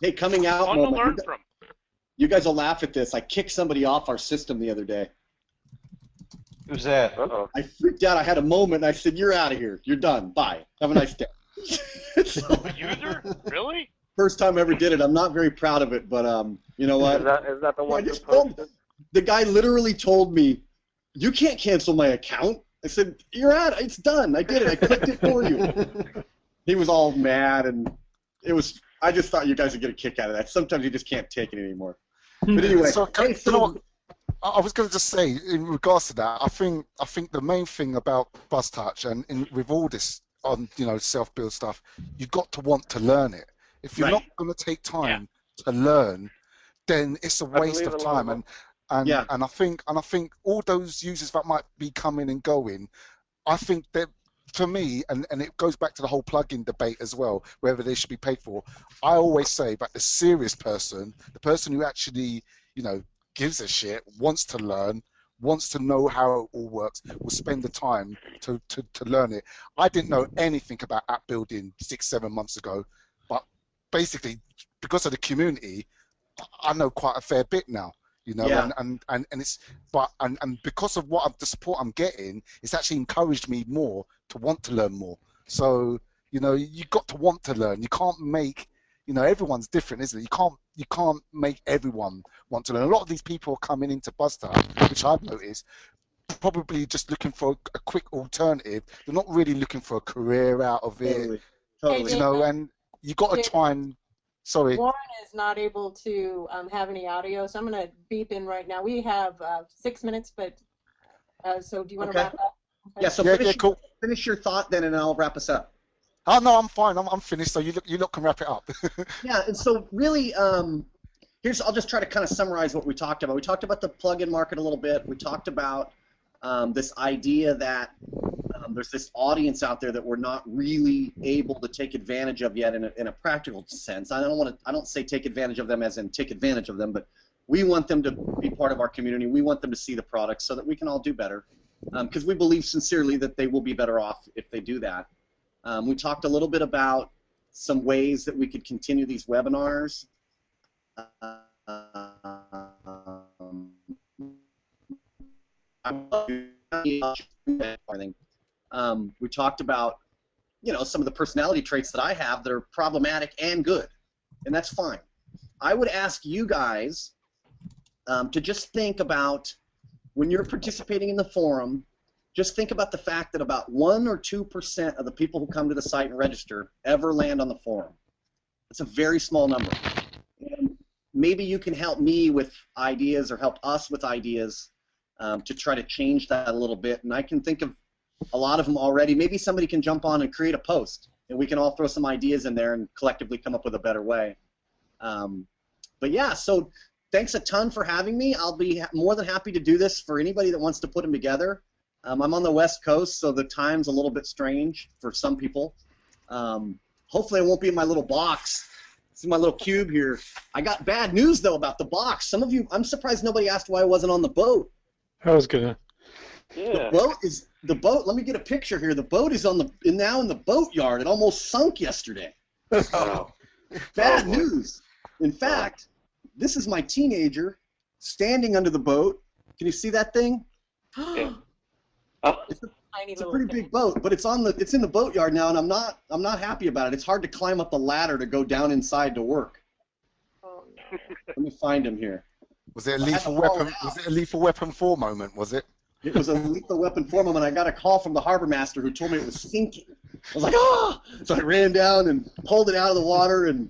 A: Hey, coming out
D: Fun
A: moment.
D: to learn from.
A: You guys will laugh at this. I kicked somebody off our system the other day.
K: Who's that?
I: Uh-oh.
A: I freaked out. I had a moment, and I said, "You're out of here. You're done. Bye. Have a nice day."
D: A user? Really?
A: First time I ever did it. I'm not very proud of it, but you know what?
I: Is that the one
A: I
I: who
A: just told,
I: posted?
A: the guy literally told me, "You can't cancel my account." I said, "You're out. It's done. I did it. I clicked it for you." He was all mad, and it was. I just thought you guys would get a kick out of that. Sometimes you just can't take it anymore. But anyway,
F: So, you know what? I was going to just say, in regards to that, I think the main thing about Buzztouch and with all this on self-build stuff, you've got to want to learn it. If you're not going to take time to learn, then it's a waste of time. And I think all those users that might be coming and going, I think that for me, and it goes back to the whole plugin debate as well, whether they should be paid for. I always say that the serious person, the person who actually gives a shit, wants to learn, wants to know how it all works, will spend the time to learn it. I didn't know anything about app building 6-7 months ago, but basically because of the community, I know quite a fair bit now. And it's and because of the support I'm getting, it's actually encouraged me more to want to learn more. So you've got to want to learn. You can't make everyone's different, isn't it? You can't make everyone want to learn. A lot of these people are coming into Buzztouch, which I've noticed, probably just looking for a quick alternative. They're not really looking for a career out of it.
A: Totally.
F: And you got to try and. Sorry.
M: Warren is not able to have any audio, so I'm going to beep in right now. We have 6 minutes, but so do you want to wrap up?
A: Yeah. So finish your thought then, and I'll wrap us up.
F: Oh no, I'm fine. I'm finished. So you look can wrap it up.
A: Yeah, and so really, I'll just try to kind of summarize what we talked about. We talked about the plugin market a little bit. We talked about this idea that there's this audience out there that we're not really able to take advantage of yet in a practical sense. I don't say take advantage of them as in take advantage of them, but we want them to be part of our community. We want them to see the products so that we can all do better, because we believe sincerely that they will be better off if they do that. We talked a little bit about some ways that we could continue these webinars. We talked about, some of the personality traits that I have that are problematic and good, and that's fine. I would ask you guys to just think about, when you're participating in the forum, just think about the fact that about 1 or 2% of the people who come to the site and register ever land on the forum. It's a very small number. And maybe you can help me with ideas or help us with ideas to try to change that a little bit. And I can think of a lot of them already. Maybe somebody can jump on and create a post, and we can all throw some ideas in there and collectively come up with a better way. But yeah, so thanks a ton for having me. I'll be more than happy to do this for anybody that wants to put them together. I'm on the West Coast, so the time's a little bit strange for some people. Hopefully I won't be in my little box. This is my little cube here. I got bad news, though, about the box. Some of you, I'm surprised nobody asked why I wasn't on the boat.
L: I was gonna.
I: Yeah.
A: The boat, let me get a picture here. The boat is now in the boatyard. It almost sunk yesterday.
I: Oh.
A: Bad news. In fact, this is my teenager standing under the boat. Can you see that thing?
I: Yeah.
A: It's a pretty big boat, but it's in the boatyard now, and I'm not happy about it. It's hard to climb up a ladder to go down inside to work.
M: Oh, no.
A: Let me find him here.
F: Was it a lethal weapon? Was it a lethal weapon 4 moment? Was it?
A: It was a lethal weapon 4 moment. I got a call from the harbor master who told me it was sinking. I was like, ah! So I ran down and pulled it out of the water, and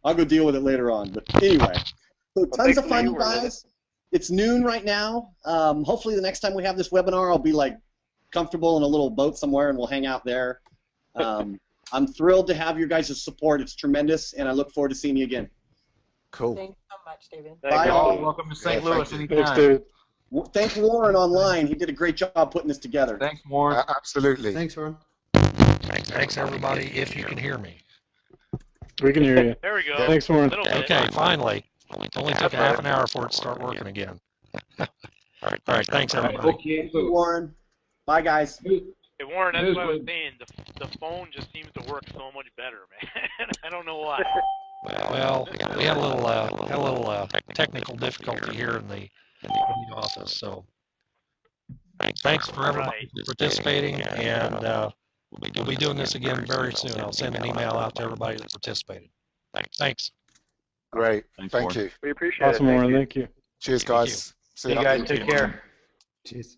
A: I'll go deal with it later on. But anyway, so tons of fun, you guys. It's noon right now. Hopefully the next time we have this webinar, I'll be like comfortable in a little boat somewhere, and we'll hang out there. I'm thrilled to have your guys' support. It's tremendous, and I look forward to seeing you again.
F: Cool.
M: Thanks so much, David.
A: Bye, all.
K: Welcome to St. Louis anytime.
L: Thanks, David.
A: Thank Warren online. He did a great job putting this together.
K: Thanks, Warren.
F: Absolutely.
C: Thanks, Warren.
E: Thanks, everybody, if you can hear me.
L: We can hear you.
D: There we go.
L: Thanks, Warren.
E: Okay, finally. Only took half an hour for it to start working again. All right, thanks, everybody.
K: Okay, so
A: Warren. Bye, guys.
D: Hey, Warren, that's what I was saying. The phone just seems to work so much better, man. I don't know why.
E: Well, we had a little technical difficulty here in the office. So thanks for everybody participating, and we'll be doing this again very soon. I'll send an email out to everybody that participated. Thanks.
F: Great. Thank you.
I: We appreciate it.
L: Awesome, Warren. Thank you.
F: Cheers, guys.
K: See you guys. Take care.
C: Cheers.